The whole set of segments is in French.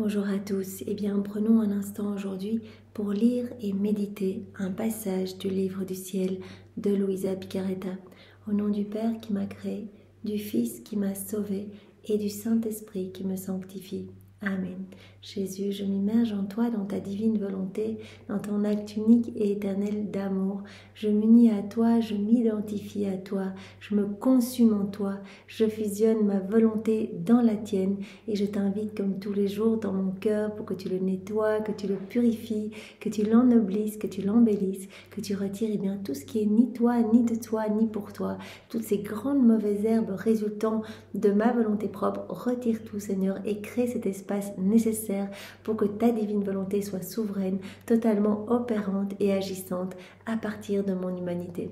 Bonjour à tous, prenons un instant aujourd'hui pour lire et méditer un passage du livre du ciel de Luisa Picarreta. Au nom du Père qui m'a créé, du Fils qui m'a sauvé et du Saint-Esprit qui me sanctifie. Amen. Jésus, je m'immerge en toi, dans ta divine volonté, dans ton acte unique et éternel d'amour. Je m'unis à toi, je m'identifie à toi, je me consume en toi, je fusionne ma volonté dans la tienne et je t'invite comme tous les jours dans mon cœur pour que tu le nettoies, que tu le purifies, que tu l'ennoblisses, que tu l'embellisses, que tu retires tout ce qui est ni toi, ni de toi, ni pour toi. Toutes ces grandes mauvaises herbes résultant de ma volonté propre, retire tout Seigneur et crée cet espace nécessaire pour que ta divine volonté soit souveraine, totalement opérante et agissante à partir de mon humanité.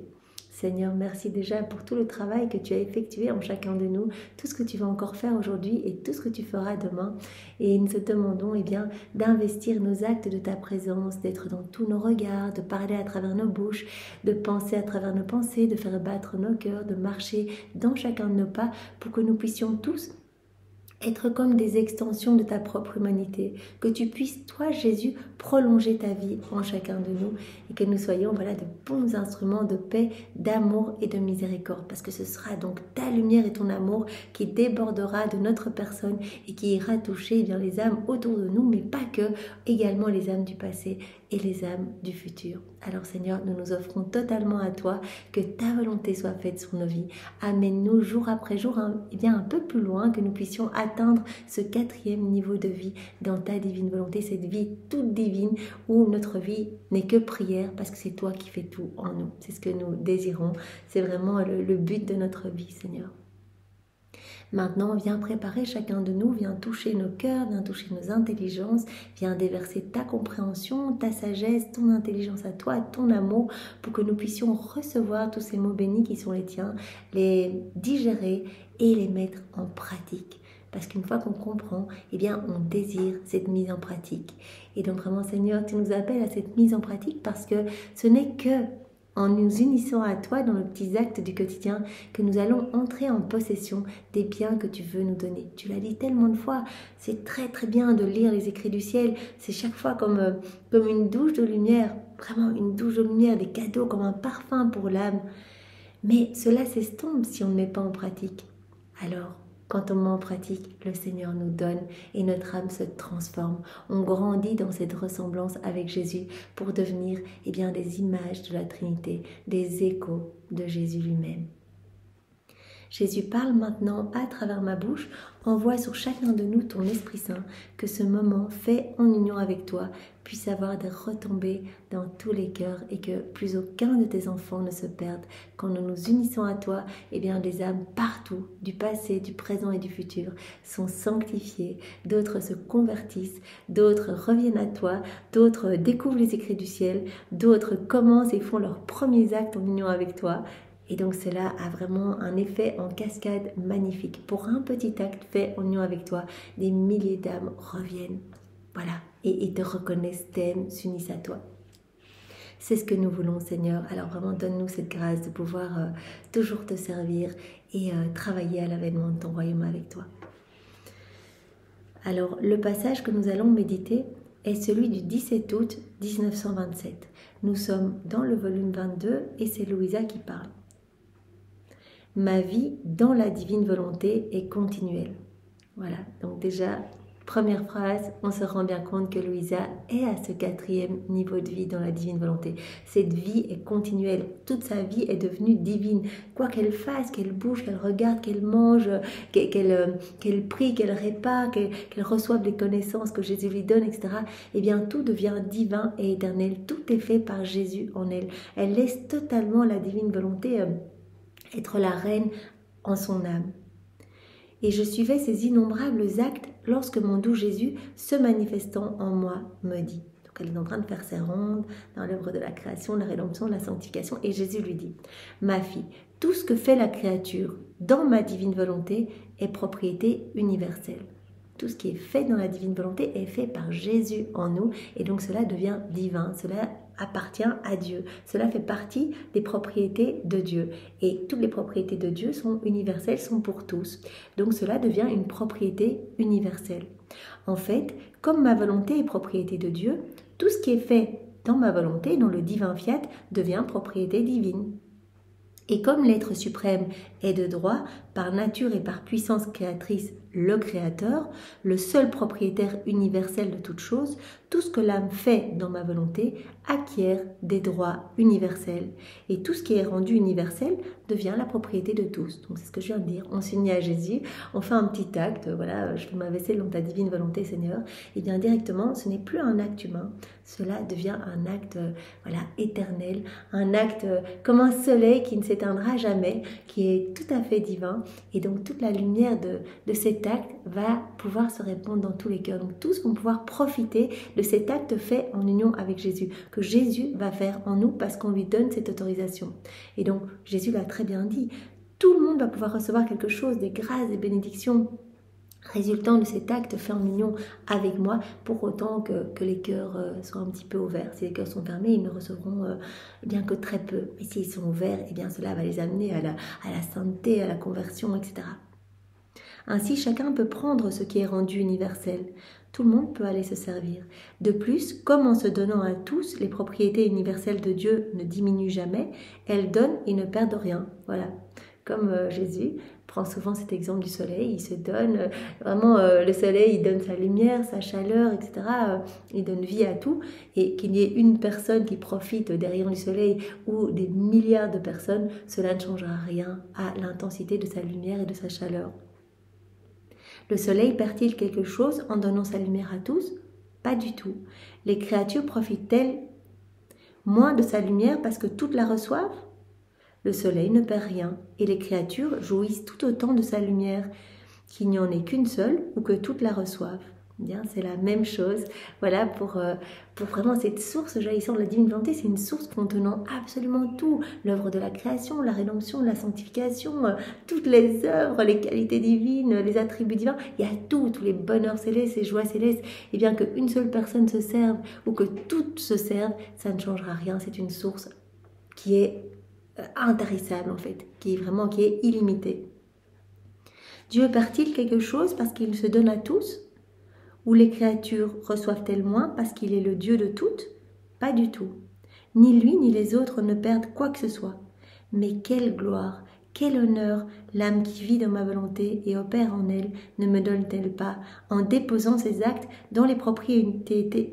Seigneur, merci déjà pour tout le travail que tu as effectué en chacun de nous, tout ce que tu vas encore faire aujourd'hui et tout ce que tu feras demain. Et nous te demandons d'investir nos actes de ta présence, d'être dans tous nos regards, de parler à travers nos bouches, de penser à travers nos pensées, de faire battre nos cœurs, de marcher dans chacun de nos pas pour que nous puissions tous être comme des extensions de ta propre humanité, que tu puisses, toi Jésus, prolonger ta vie en chacun de nous et que nous soyons de bons instruments de paix, d'amour et de miséricorde, parce que ce sera donc ta lumière et ton amour qui débordera de notre personne et qui ira toucher les âmes autour de nous, mais pas que, également les âmes du passé et les âmes du futur. Alors Seigneur, nous nous offrons totalement à toi, que ta volonté soit faite sur nos vies. Amène-nous jour après jour un peu plus loin, que nous puissions atteindre ce 4e niveau de vie dans ta divine volonté, cette vie toute divine où notre vie n'est que prière parce que c'est toi qui fais tout en nous. C'est ce que nous désirons, c'est vraiment le but de notre vie, Seigneur. Maintenant, viens préparer chacun de nous, viens toucher nos cœurs, viens toucher nos intelligences, viens déverser ta compréhension, ta sagesse, ton intelligence à toi, ton amour, pour que nous puissions recevoir tous ces mots bénis qui sont les tiens, les digérer et les mettre en pratique. Parce qu'une fois qu'on comprend, on désire cette mise en pratique. Et donc vraiment, Seigneur, tu nous appelles à cette mise en pratique parce que ce n'est que en nous unissant à toi dans nos petits actes du quotidien, que nous allons entrer en possession des biens que tu veux nous donner. Tu l'as dit tellement de fois, c'est très très bien de lire les écrits du ciel, c'est chaque fois comme une douche de lumière, vraiment une douche de lumière, des cadeaux comme un parfum pour l'âme. Mais cela s'estompe si on ne met pas en pratique. Alors, quand on met en pratique, le Seigneur nous donne et notre âme se transforme. On grandit dans cette ressemblance avec Jésus pour devenir des images de la Trinité, des échos de Jésus lui-même. Jésus parle maintenant à travers ma bouche, envoie sur chacun de nous ton Esprit Saint, que ce moment fait en union avec toi puisse avoir des retombées dans tous les cœurs et que plus aucun de tes enfants ne se perde. Quand nous nous unissons à toi, des âmes partout, du passé, du présent et du futur, sont sanctifiées, d'autres se convertissent, d'autres reviennent à toi, d'autres découvrent les écrits du ciel, d'autres commencent et font leurs premiers actes en union avec toi. Et donc cela a vraiment un effet en cascade magnifique. Pour un petit acte fait en union avec toi, des milliers d'âmes reviennent. Voilà, et te reconnaissent, t'aiment, s'unissent à toi. C'est ce que nous voulons, Seigneur. Alors vraiment, donne-nous cette grâce de pouvoir toujours te servir et travailler à l'avènement de ton royaume avec toi. Alors, le passage que nous allons méditer est celui du 17 août 1927. Nous sommes dans le volume 22 et c'est Luisa qui parle. Ma vie dans la divine volonté est continuelle. Voilà, donc déjà, première phrase, on se rend bien compte que Luisa est à ce 4e niveau de vie dans la divine volonté. Cette vie est continuelle, toute sa vie est devenue divine. Quoi qu'elle fasse, qu'elle bouge, qu'elle regarde, qu'elle mange, qu'elle prie, qu'elle répare, qu'elle reçoive les connaissances que Jésus lui donne, etc. Tout devient divin et éternel. Tout est fait par Jésus en elle. Elle laisse totalement la divine volonté être la reine en son âme. Et je suivais ces innombrables actes lorsque mon doux Jésus, se manifestant en moi, me dit. Donc elle est en train de faire ses rondes dans l'œuvre de la création, de la rédemption, de la sanctification. Et Jésus lui dit, ma fille, tout ce que fait la créature dans ma divine volonté est propriété universelle. Tout ce qui est fait dans la divine volonté est fait par Jésus en nous. Et donc cela devient divin, cela appartient à Dieu. Cela fait partie des propriétés de Dieu. Et toutes les propriétés de Dieu sont universelles, sont pour tous. Donc cela devient une propriété universelle. En fait, comme ma volonté est propriété de Dieu, tout ce qui est fait dans ma volonté, dans le divin fiat, devient propriété divine. Et comme l'être suprême est de droit, par nature et par puissance créatrice, le Créateur, le seul propriétaire universel de toute chose, tout ce que l'âme fait dans ma volonté acquiert des droits universels. Et tout ce qui est rendu universel devient la propriété de tous. Donc c'est ce que je viens de dire. On s'unit à Jésus, on fait un petit acte, voilà, je fais ma vaisselle dans ta divine volonté, Seigneur. Et bien directement, ce n'est plus un acte humain, cela devient un acte voilà, éternel, un acte comme un soleil qui ne s'éteindra jamais, qui est tout à fait divin. Et donc toute la lumière de cet acte va pouvoir se répandre dans tous les cœurs. Donc tous vont pouvoir profiter de cet acte fait en union avec Jésus, que Jésus va faire en nous parce qu'on lui donne cette autorisation. Et donc Jésus l'a très bien dit, tout le monde va pouvoir recevoir quelque chose, des grâces, des bénédictions résultant de cet acte fait en union avec moi, pour autant que les cœurs soient un petit peu ouverts. Si les cœurs sont fermés, ils ne recevront bien que très peu. Mais s'ils sont ouverts, eh bien cela va les amener à la sainteté, à la conversion, etc. Ainsi, chacun peut prendre ce qui est rendu universel. Tout le monde peut aller se servir. De plus, comme en se donnant à tous, les propriétés universelles de Dieu ne diminuent jamais, elles donnent et ne perdent rien. Voilà. Comme Jésus prend souvent cet exemple du soleil, il se donne, vraiment le soleil, il donne sa lumière, sa chaleur, etc. Il donne vie à tout. Et qu'il y ait une personne qui profite des rayons du soleil ou des milliards de personnes, cela ne changera rien à l'intensité de sa lumière et de sa chaleur. Le soleil perd-il quelque chose en donnant sa lumière à tous? Pas du tout. Les créatures profitent-elles moins de sa lumière parce que toutes la reçoivent? Le soleil ne perd rien et les créatures jouissent tout autant de sa lumière, qu'il n'y en ait qu'une seule ou que toutes la reçoivent. Bien, c'est la même chose. Voilà, pour vraiment cette source jaillissant de la divine volonté, c'est une source contenant absolument tout. L'œuvre de la création, la rédemption, la sanctification, toutes les œuvres, les qualités divines, les attributs divins. Il y a tout, tous les bonheurs célestes, les joies célestes. Et bien qu'une seule personne se serve ou que toutes se servent, ça ne changera rien. C'est une source qui est intarissable en fait, qui est illimitée. Dieu perd-il quelque chose parce qu'il se donne à tous? Ou les créatures reçoivent-elles moins parce qu'il est le Dieu de toutes? Pas du tout. Ni lui ni les autres ne perdent quoi que ce soit. Mais quelle gloire, quel honneur l'âme qui vit dans ma volonté et opère en elle ne me donne-t-elle pas en déposant ses actes dans les propriétés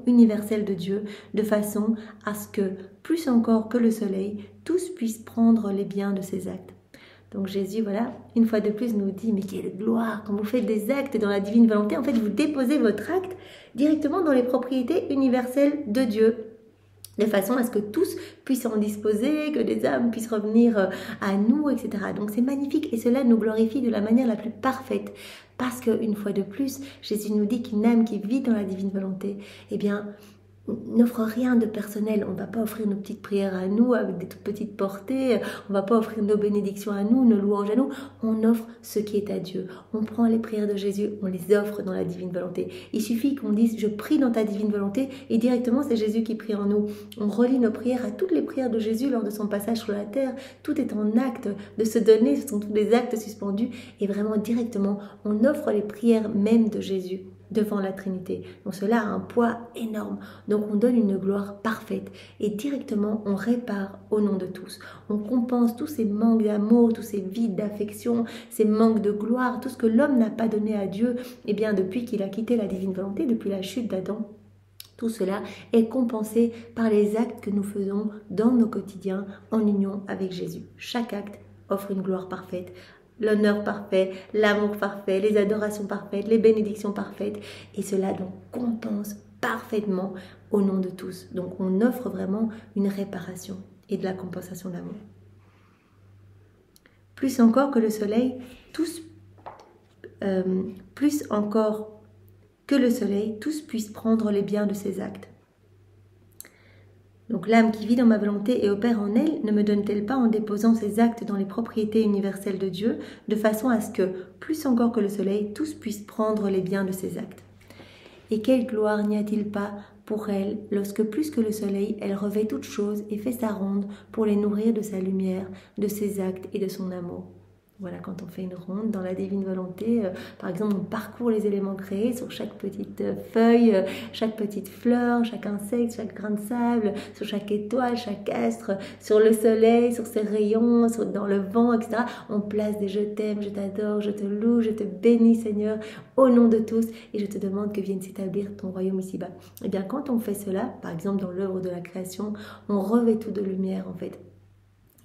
universelles de Dieu, de façon à ce que, plus encore que le soleil, tous puissent prendre les biens de ses actes. Donc Jésus, voilà, une fois de plus nous dit, mais quelle gloire, quand vous faites des actes dans la divine volonté, en fait vous déposez votre acte directement dans les propriétés universelles de Dieu, de façon à ce que tous puissent en disposer, que des âmes puissent revenir à nous, etc. Donc c'est magnifique et cela nous glorifie de la manière la plus parfaite, parce qu'une fois de plus, Jésus nous dit qu'une âme qui vit dans la divine volonté, eh bien, n'offre rien de personnel. On ne va pas offrir nos petites prières à nous avec des toutes petites portées, on ne va pas offrir nos bénédictions à nous, nos louanges à nous, on offre ce qui est à Dieu. On prend les prières de Jésus, on les offre dans la divine volonté. Il suffit qu'on dise je prie dans ta divine volonté et directement c'est Jésus qui prie en nous. On relie nos prières à toutes les prières de Jésus lors de son passage sur la terre, tout est en acte de se donner, ce sont tous des actes suspendus et vraiment directement on offre les prières même de Jésus devant la Trinité. Donc cela a un poids énorme. Donc on donne une gloire parfaite et directement on répare au nom de tous. On compense tous ces manques d'amour, tous ces vides d'affection, ces manques de gloire, tout ce que l'homme n'a pas donné à Dieu, et bien depuis qu'il a quitté la divine volonté, depuis la chute d'Adam. Tout cela est compensé par les actes que nous faisons dans nos quotidiens en union avec Jésus. Chaque acte offre une gloire parfaite, l'honneur parfait, l'amour parfait, les adorations parfaites, les bénédictions parfaites. Et cela donc compense parfaitement au nom de tous. Donc on offre vraiment une réparation et de la compensation d'amour. Plus encore que le soleil, tous puissent prendre les biens de ses actes. Donc l'âme qui vit dans ma volonté et opère en elle ne me donne-t-elle pas en déposant ses actes dans les propriétés universelles de Dieu, de façon à ce que, plus encore que le soleil, tous puissent prendre les biens de ses actes? Et quelle gloire n'y a-t-il pas pour elle, lorsque plus que le soleil, elle revêt toutes choses et fait sa ronde pour les nourrir de sa lumière, de ses actes et de son amour? Voilà, quand on fait une ronde dans la divine volonté, par exemple, on parcourt les éléments créés sur chaque petite feuille, chaque petite fleur, chaque insecte, chaque grain de sable, sur chaque étoile, chaque astre, sur le soleil, sur ses rayons, dans le vent, etc. On place des je t'aime, je t'adore, je te loue, je te bénis Seigneur, au nom de tous, et je te demande que vienne s'établir ton royaume ici-bas. Et bien quand on fait cela, par exemple dans l'œuvre de la création, on revêt tout de lumière en fait.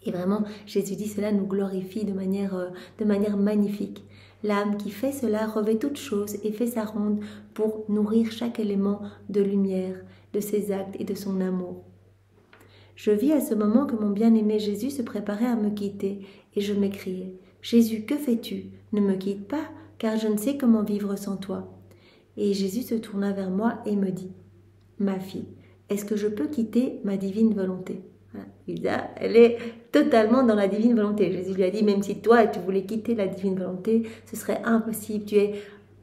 Et vraiment, Jésus dit, cela nous glorifie de manière magnifique. L'âme qui fait cela revêt toute chose et fait sa ronde pour nourrir chaque élément de lumière, de ses actes et de son amour. Je vis à ce moment que mon bien-aimé Jésus se préparait à me quitter et je m'écriai, « Jésus, que fais-tu? Ne me quitte pas, car je ne sais comment vivre sans toi. » Et Jésus se tourna vers moi et me dit, « Ma fille, est-ce que je peux quitter ma divine volonté ?» Lisa, elle est totalement dans la divine volonté. Jésus lui a dit, même si toi, tu voulais quitter la divine volonté, ce serait impossible. Tu es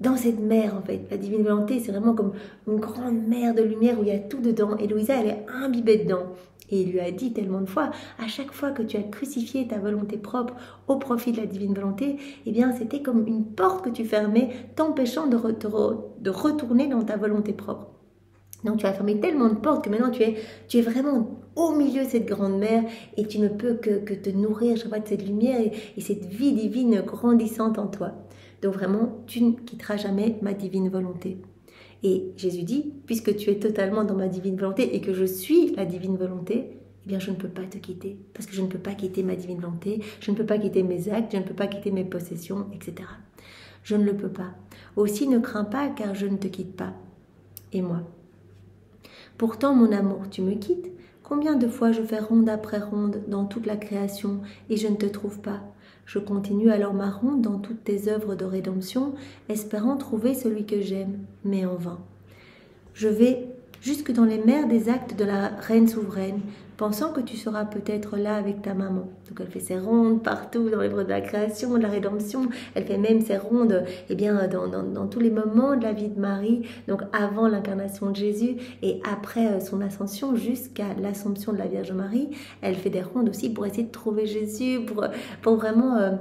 dans cette mer, en fait. La divine volonté, c'est vraiment comme une grande mer de lumière où il y a tout dedans. Et Louisa, elle est imbibée dedans. Et il lui a dit tellement de fois, à chaque fois que tu as crucifié ta volonté propre au profit de la divine volonté, eh bien, c'était comme une porte que tu fermais, t'empêchant de retourner dans ta volonté propre. Donc tu as fermé tellement de portes que maintenant tu es vraiment au milieu de cette grande mer et tu ne peux que te nourrir chaque fois de cette lumière et cette vie divine grandissante en toi. Donc vraiment, tu ne quitteras jamais ma divine volonté. Et Jésus dit, puisque tu es totalement dans ma divine volonté et que je suis la divine volonté, eh bien je ne peux pas te quitter. Parce que je ne peux pas quitter ma divine volonté, je ne peux pas quitter mes actes, je ne peux pas quitter mes possessions, etc. Je ne le peux pas. Aussi ne crains pas car je ne te quitte pas. Et moi ? Pourtant, mon amour, tu me quittes. Combien de fois je fais ronde après ronde dans toute la création et je ne te trouve pas. Je continue alors ma ronde dans toutes tes œuvres de rédemption, espérant trouver celui que j'aime, mais en vain. Je vais jusque dans les mers des actes de la reine souveraine, pensant que tu seras peut-être là avec ta maman. Donc elle fait ses rondes partout dans l'œuvre de la création, de la rédemption. Elle fait même ses rondes dans tous les moments de la vie de Marie, donc avant l'incarnation de Jésus et après son ascension jusqu'à l'assomption de la Vierge Marie. Elle fait des rondes aussi pour essayer de trouver Jésus, pour vraiment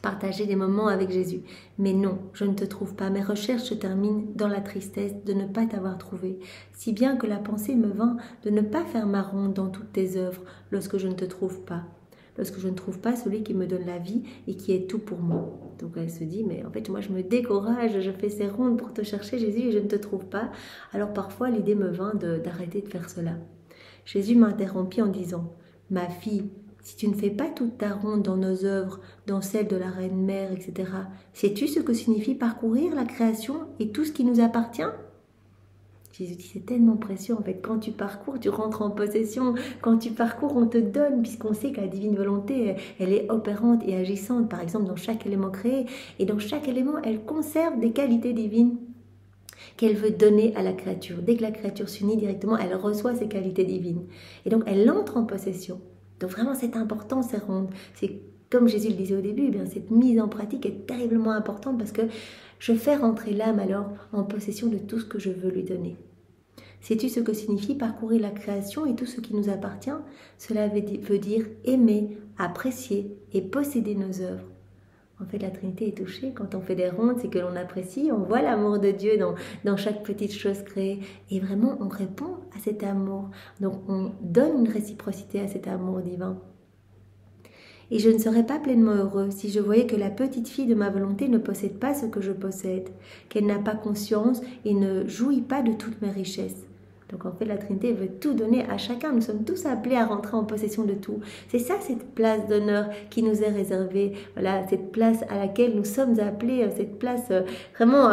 partager des moments avec Jésus. Mais non, je ne te trouve pas. Mes recherches se terminent dans la tristesse de ne pas t'avoir trouvé, si bien que la pensée me vint de ne pas faire ma ronde dans toutes tes œuvres lorsque je ne te trouve pas. Lorsque je ne trouve pas celui qui me donne la vie et qui est tout pour moi. Donc elle se dit, mais en fait moi je me décourage, je fais ces rondes pour te chercher Jésus et je ne te trouve pas. Alors parfois l'idée me vint d'arrêter de faire cela. Jésus m'interrompit en disant, ma fille, si tu ne fais pas toute ta ronde dans nos œuvres, dans celle de la Reine Mère, etc., sais-tu ce que signifie parcourir la création et tout ce qui nous appartient? Jésus dit, c'est tellement précieux en fait. Quand tu parcours, tu rentres en possession. Quand tu parcours, on te donne, puisqu'on sait que la divine volonté, elle est opérante et agissante, par exemple, dans chaque élément créé. Et dans chaque élément, elle conserve des qualités divines qu'elle veut donner à la créature. Dès que la créature s'unit directement, elle reçoit ces qualités divines. Et donc, elle entre en possession. Donc vraiment, c'est important ces rondes. C'est comme Jésus le disait au début, eh bien, cette mise en pratique est terriblement importante parce que je fais rentrer l'âme alors en possession de tout ce que je veux lui donner. Sais-tu ce que signifie parcourir la création et tout ce qui nous appartient? Cela veut dire aimer, apprécier et posséder nos œuvres. En fait, la Trinité est touchée. Quand on fait des rondes, c'est que l'on apprécie, on voit l'amour de Dieu dans chaque petite chose créée. Et vraiment, on répond à cet amour. Donc, on donne une réciprocité à cet amour divin. Et je ne serais pas pleinement heureux si je voyais que la petite fille de ma volonté ne possède pas ce que je possède, qu'elle n'a pas conscience et ne jouit pas de toutes mes richesses. Donc en fait, la Trinité veut tout donner à chacun. Nous sommes tous appelés à rentrer en possession de tout. C'est ça, cette place d'honneur qui nous est réservée. Voilà, cette place à laquelle nous sommes appelés, cette place vraiment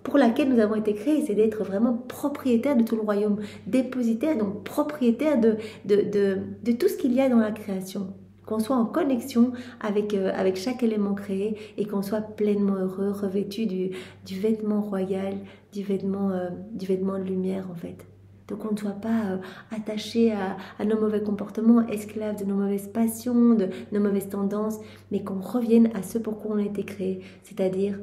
pour laquelle nous avons été créés. C'est d'être vraiment propriétaire de tout le royaume, dépositaire, donc propriétaire de tout ce qu'il y a dans la création. Qu'on soit en connexion avec chaque élément créé et qu'on soit pleinement heureux, revêtu du vêtement royal, du vêtement de lumière en fait. Donc on ne soit pas attaché à nos mauvais comportements, esclaves de nos mauvaises passions, de nos mauvaises tendances, mais qu'on revienne à ce pour quoi on a été créé, c'est-à-dire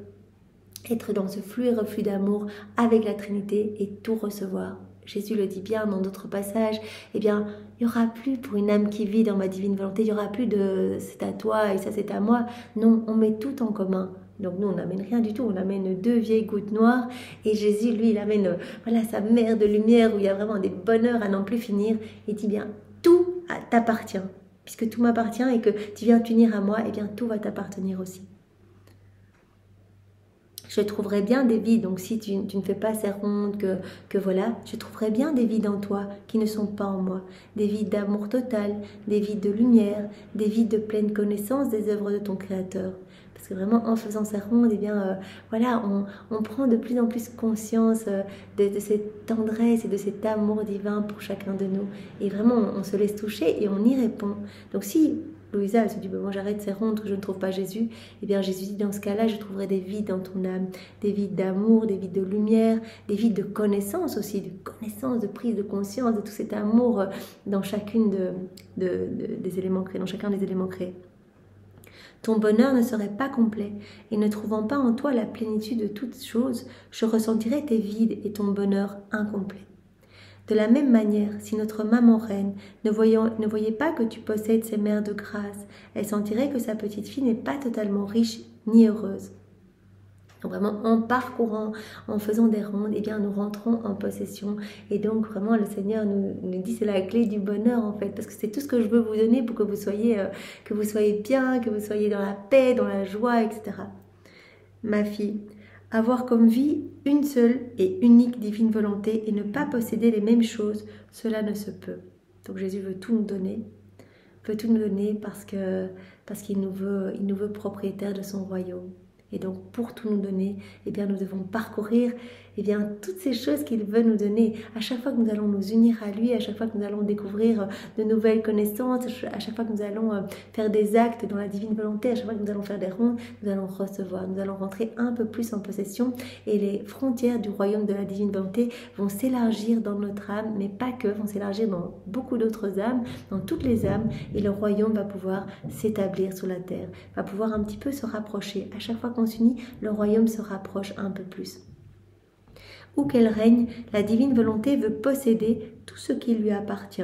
être dans ce flux et reflux d'amour avec la Trinité et tout recevoir. Jésus le dit bien dans d'autres passages, eh bien, il n'y aura plus pour une âme qui vit dans ma divine volonté, il n'y aura plus de c'est à toi et ça c'est à moi. Non, on met tout en commun. Donc nous, on n'amène rien du tout, on amène 2 vieilles gouttes noires et Jésus, lui, il amène voilà, sa mer de lumière où il y a vraiment des bonheurs à n'en plus finir. Il dit bien, tout t'appartient. Puisque tout m'appartient et que tu viens t'unir à moi, eh bien tout va t'appartenir aussi. Je trouverai bien des vides, donc si tu ne fais pas ces rondes, que voilà, je trouverai bien des vides en toi qui ne sont pas en moi. Des vides d'amour total, des vides de lumière, des vides de pleine connaissance des œuvres de ton Créateur. Parce que vraiment, en faisant ces rondes, eh bien, voilà, on prend de plus en plus conscience de cette tendresse et de cet amour divin pour chacun de nous. Et vraiment, on se laisse toucher et on y répond. Donc si Louisa, elle se dit, moi j'arrête ces rondes, que je ne trouve pas Jésus. Eh bien Jésus dit, dans ce cas-là, je trouverai des vides dans ton âme, des vides d'amour, des vides de lumière, des vides de connaissance aussi, de connaissance, de prise de conscience, de tout cet amour dans chacune des éléments créés, dans chacun des éléments créés. Ton bonheur ne serait pas complet, et ne trouvant pas en toi la plénitude de toutes choses, je ressentirais tes vides et ton bonheur incomplet. De la même manière, si notre maman reine ne voyait pas que tu possèdes ces mères de grâce, elle sentirait que sa petite fille n'est pas totalement riche ni heureuse. Donc vraiment, en parcourant, en faisant des rondes, eh bien, nous rentrons en possession. Et donc, vraiment, le Seigneur nous dit c'est la clé du bonheur, en fait. Parce que c'est tout ce que je veux vous donner pour que vous soyez bien, que vous soyez dans la paix, dans la joie, etc. Ma fille, avoir comme vie une seule et unique divine volonté et ne pas posséder les mêmes choses, cela ne se peut. Donc Jésus veut tout nous donner. Veut tout nous donner parce qu'il nous veut propriétaires de son royaume. Et donc, pour tout nous donner, eh bien, nous devons parcourir eh bien, toutes ces choses qu'il veut nous donner. À chaque fois que nous allons nous unir à lui, à chaque fois que nous allons découvrir de nouvelles connaissances, à chaque fois que nous allons faire des actes dans la divine volonté, à chaque fois que nous allons faire des rondes, nous allons recevoir, nous allons rentrer un peu plus en possession et les frontières du royaume de la divine volonté vont s'élargir dans notre âme, mais pas que, vont s'élargir dans beaucoup d'autres âmes, dans toutes les âmes, et le royaume va pouvoir s'établir sur la terre, va pouvoir un petit peu se rapprocher. À chaque fois qu'on s'unit, le royaume se rapproche un peu plus. Où qu'elle règne, la divine volonté veut posséder tout ce qui lui appartient.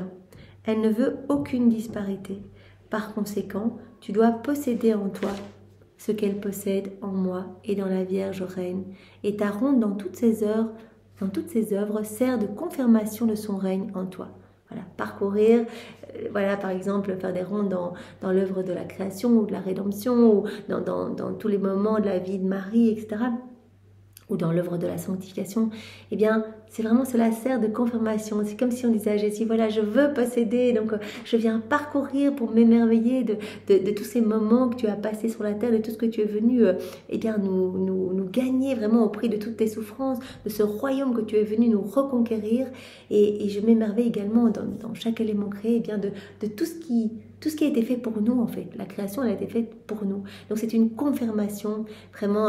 Elle ne veut aucune disparité. Par conséquent, tu dois posséder en toi ce qu'elle possède en moi et dans la Vierge Reine. Et ta ronde dans toutes ses œuvres sert de confirmation de son règne en toi. Voilà, parcourir, voilà, par exemple, faire des rondes dans l'œuvre de la création ou de la rédemption ou dans tous les moments de la vie de Marie, etc., ou dans l'œuvre de la sanctification, eh bien, c'est vraiment, cela sert de confirmation. C'est comme si on disait à Jésus, voilà, je veux posséder, donc je viens parcourir pour m'émerveiller de tous ces moments que tu as passés sur la terre, de tout ce que tu es venu eh bien, nous gagner vraiment au prix de toutes tes souffrances, de ce royaume que tu es venu nous reconquérir. Et je m'émerveille également dans chaque élément créé, eh bien, de tout ce qui a été fait pour nous, en fait. La création, elle a été faite pour nous. Donc, c'est une confirmation vraiment...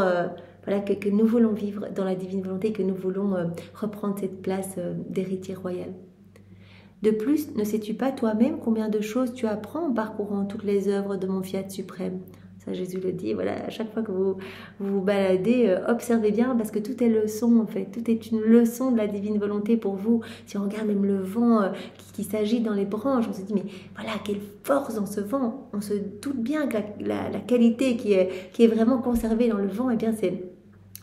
voilà, que nous voulons vivre dans la divine volonté, que nous voulons reprendre cette place d'héritier royal. De plus, ne sais-tu pas toi-même combien de choses tu apprends en parcourant toutes les œuvres de mon Fiat suprême? Ça, Jésus le dit, voilà, à chaque fois que vous vous baladez, observez bien, parce que tout est leçon, en fait. Tout est une leçon de la divine volonté pour vous. Si on regarde même le vent qui s'agite dans les branches, on se dit, mais voilà, quelle force dans ce vent. On se doute bien que la qualité qui est vraiment conservée dans le vent, eh bien, c'est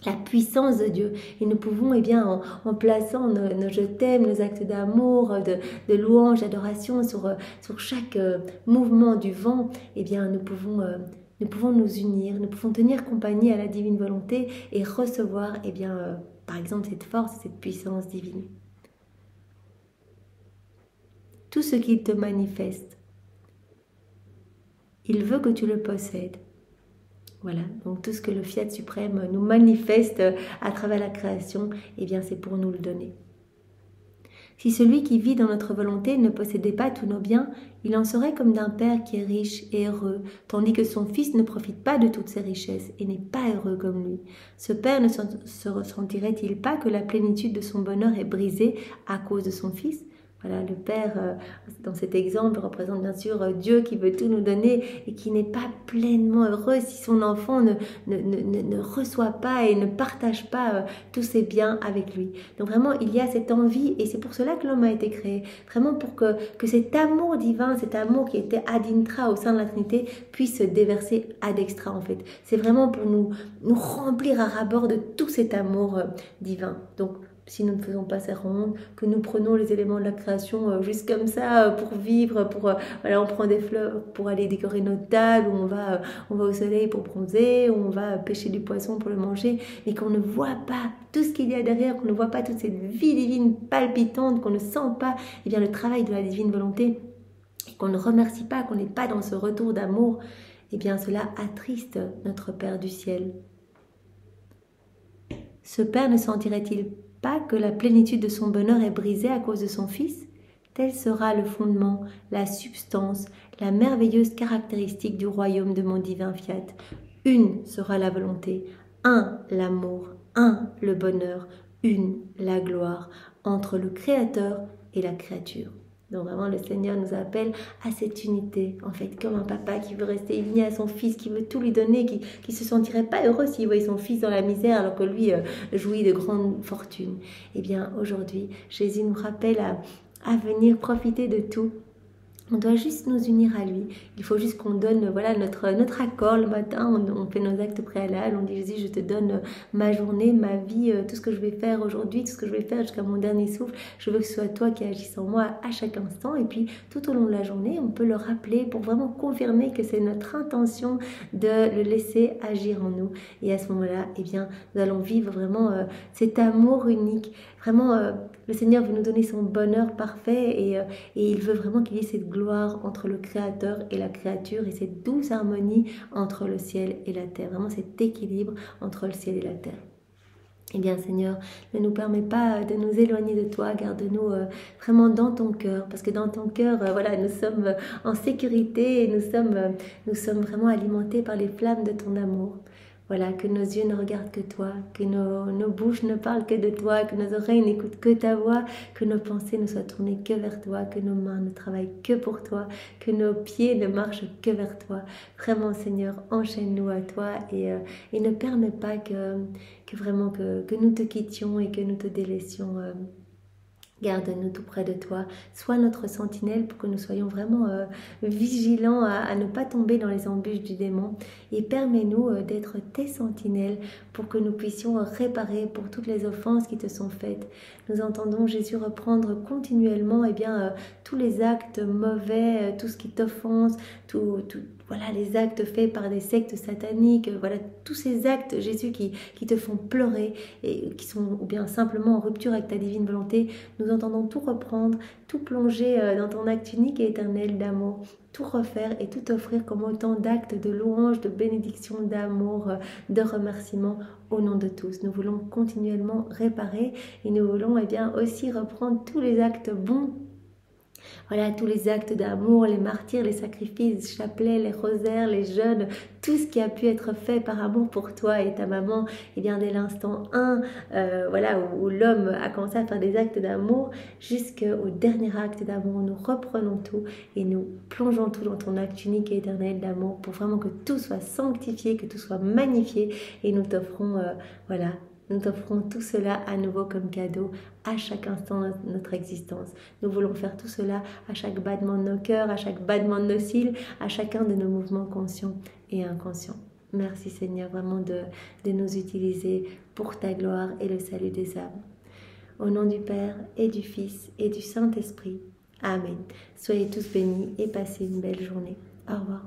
la puissance de Dieu. Et nous pouvons, eh bien, en plaçant nos je t'aime, nos actes d'amour, de louange, d'adoration sur chaque mouvement du vent, eh bien, nous pouvons nous unir, nous pouvons tenir compagnie à la divine volonté et recevoir, eh bien, par exemple, cette force, cette puissance divine. Tout ce qu'il te manifeste, il veut que tu le possèdes. Voilà, donc tout ce que le Fiat suprême nous manifeste à travers la création, eh bien, c'est pour nous le donner. Si celui qui vit dans notre volonté ne possédait pas tous nos biens, il en serait comme d'un père qui est riche et heureux, tandis que son fils ne profite pas de toutes ses richesses et n'est pas heureux comme lui. Ce père ne se ressentirait-il pas que la plénitude de son bonheur est brisée à cause de son fils? Voilà, le Père, dans cet exemple, représente bien sûr Dieu qui veut tout nous donner et qui n'est pas pleinement heureux si son enfant ne reçoit pas et ne partage pas tous ses biens avec lui. Donc vraiment, il y a cette envie et c'est pour cela que l'homme a été créé. Vraiment pour que cet amour divin, cet amour qui était ad intra au sein de la Trinité, puisse se déverser ad extra en fait. C'est vraiment pour nous remplir à ras-bord de tout cet amour divin. Donc, si nous ne faisons pas ces rondes, que nous prenons les éléments de la création juste comme ça pour vivre, voilà, on prend des fleurs pour aller décorer notre table, ou on va au soleil pour bronzer, ou on va pêcher du poisson pour le manger, mais qu'on ne voit pas tout ce qu'il y a derrière, qu'on ne voit pas toute cette vie divine palpitante, qu'on ne sent pas eh bien, le travail de la divine volonté, et qu'on ne remercie pas, qu'on n'est pas dans ce retour d'amour, eh bien cela attriste notre Père du ciel. Ce Père ne sentirait-il pas que la plénitude de son bonheur est brisée à cause de son Fils? Tel sera le fondement, la substance, la merveilleuse caractéristique du royaume de mon divin fiat. Une sera la volonté, un l'amour, un le bonheur, une la gloire, entre le Créateur et la créature. Donc vraiment, le Seigneur nous appelle à cette unité, en fait, comme un papa qui veut rester uni à son fils, qui veut tout lui donner, qui se sentirait pas heureux s'il voyait son fils dans la misère alors que lui jouit de grandes fortunes. Eh bien, aujourd'hui, Jésus nous rappelle à venir profiter de tout. On doit juste nous unir à lui. Il faut juste qu'on donne voilà, notre accord le matin. On fait nos actes préalables. On dit Jésus, je te donne ma journée, ma vie, tout ce que je vais faire aujourd'hui, tout ce que je vais faire jusqu'à mon dernier souffle. Je veux que ce soit toi qui agisses en moi à chaque instant. Et puis tout au long de la journée, on peut le rappeler pour vraiment confirmer que c'est notre intention de le laisser agir en nous. Et à ce moment-là, eh bien, nous allons vivre vraiment cet amour unique. Vraiment, le Seigneur veut nous donner son bonheur parfait et il veut vraiment qu'il y ait cette gloire entre le Créateur et la créature et cette douce harmonie entre le ciel et la terre. Vraiment cet équilibre entre le ciel et la terre. Eh bien Seigneur, ne nous permets pas de nous éloigner de toi, garde-nous vraiment dans ton cœur, parce que dans ton cœur, voilà, nous sommes en sécurité et nous sommes vraiment alimentés par les flammes de ton amour. Voilà, que nos yeux ne regardent que toi, que nos bouches ne parlent que de toi, que nos oreilles n'écoutent que ta voix, que nos pensées ne soient tournées que vers toi, que nos mains ne travaillent que pour toi, que nos pieds ne marchent que vers toi. Vraiment, Seigneur, enchaîne-nous à toi et ne permets pas que nous te quittions et que nous te délaissions. Garde-nous tout près de toi, sois notre sentinelle pour que nous soyons vraiment vigilants à ne pas tomber dans les embûches du démon et permets-nous d'être tes sentinelles pour que nous puissions réparer pour toutes les offenses qui te sont faites. Nous entendons Jésus reprendre continuellement tous les actes mauvais, tout ce qui t'offense, voilà, les actes faits par des sectes sataniques, voilà, tous ces actes, Jésus, qui te font pleurer et qui sont ou bien simplement en rupture avec ta divine volonté. Nous entendons tout reprendre, tout plonger dans ton acte unique et éternel d'amour, tout refaire et tout offrir comme autant d'actes de louange, de bénédiction, d'amour, de remerciement au nom de tous. Nous voulons continuellement réparer et nous voulons aussi reprendre tous les actes bons. Voilà, tous les actes d'amour, les martyrs, les sacrifices, les chapelets, les rosaires, les jeûnes, tout ce qui a pu être fait par amour pour toi et ta maman, et bien dès l'instant 1, voilà, où l'homme a commencé à faire des actes d'amour, jusqu'au dernier acte d'amour, nous reprenons tout et nous plongeons tout dans ton acte unique et éternel d'amour pour vraiment que tout soit sanctifié, que tout soit magnifié et nous t'offrons, voilà, nous t'offrons tout cela à nouveau comme cadeau à chaque instant de notre existence. Nous voulons faire tout cela à chaque battement de nos cœurs, à chaque battement de nos cils, à chacun de nos mouvements conscients et inconscients. Merci Seigneur vraiment de nous utiliser pour ta gloire et le salut des âmes. Au nom du Père et du Fils et du Saint-Esprit. Amen. Soyez tous bénis et passez une belle journée. Au revoir.